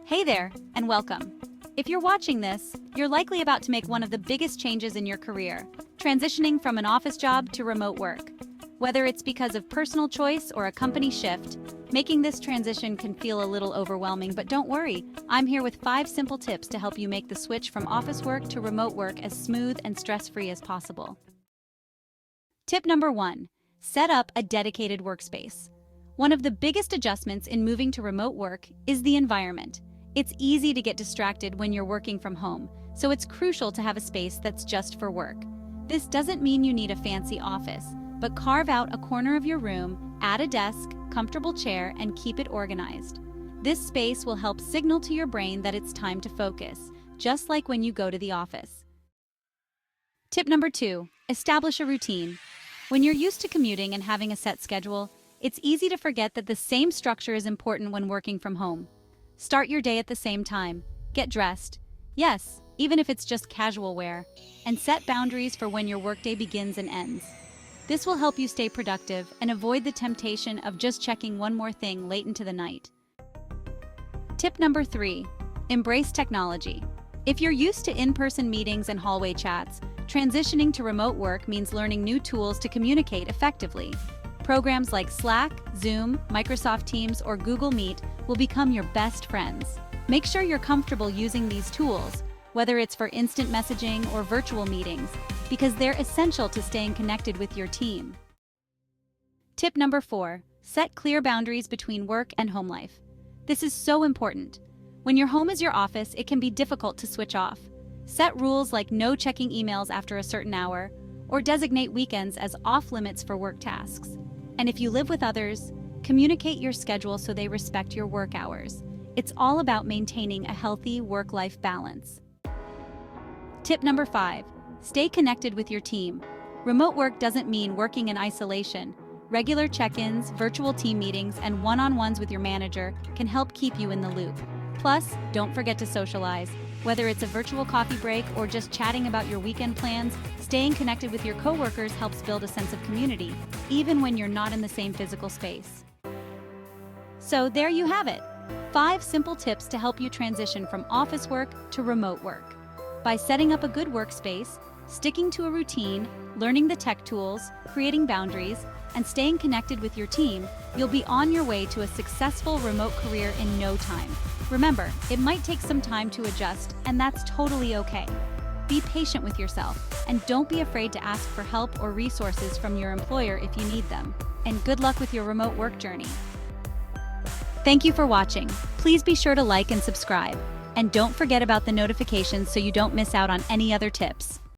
Hey there, and welcome. If you're watching this, you're likely about to make one of the biggest changes in your career, transitioning from an office job to remote work. Whether it's because of personal choice or a company shift, making this transition can feel a little overwhelming, but don't worry, I'm here with 5 simple tips to help you make the switch from office work to remote work as smooth and stress-free as possible. Tip number 1. Set up a dedicated workspace. One of the biggest adjustments in moving to remote work is the environment. It's easy to get distracted when you're working from home, so it's crucial to have a space that's just for work. This doesn't mean you need a fancy office, but carve out a corner of your room, add a desk, comfortable chair, and keep it organized. This space will help signal to your brain that it's time to focus, just like when you go to the office. Tip number 2. Establish a routine. When you're used to commuting and having a set schedule, it's easy to forget that the same structure is important when working from home. Start your day at the same time, get dressed, yes, even if it's just casual wear, and set boundaries for when your workday begins and ends. This will help you stay productive and avoid the temptation of just checking one more thing late into the night. Tip number 3. Embrace technology. If you're used to in-person meetings and hallway chats, transitioning to remote work means learning new tools to communicate effectively. Programs like Slack, Zoom, Microsoft Teams, or Google Meet will become your best friends. Make sure you're comfortable using these tools, whether it's for instant messaging or virtual meetings, because they're essential to staying connected with your team. Tip number 4. Set clear boundaries between work and home life. This is so important. When your home is your office, it can be difficult to switch off. Set rules like no checking emails after a certain hour, or designate weekends as off-limits for work tasks. And if you live with others, communicate your schedule so they respect your work hours. It's all about maintaining a healthy work-life balance. Tip number 5. Stay connected with your team. Remote work doesn't mean working in isolation. Regular check-ins, virtual team meetings, and one-on-ones with your manager can help keep you in the loop. Plus, don't forget to socialize. Whether it's a virtual coffee break or just chatting about your weekend plans, staying connected with your coworkers helps build a sense of community, even when you're not in the same physical space. So there you have it. 5 simple tips to help you transition from office work to remote work. By setting up a good workspace, sticking to a routine, learning the tech tools, creating boundaries, and staying connected with your team, you'll be on your way to a successful remote career in no time. Remember, it might take some time to adjust, and that's totally okay. Be patient with yourself, and don't be afraid to ask for help or resources from your employer if you need them. And good luck with your remote work journey. Thank you for watching. Please be sure to like and subscribe. And don't forget about the notifications so you don't miss out on any other tips.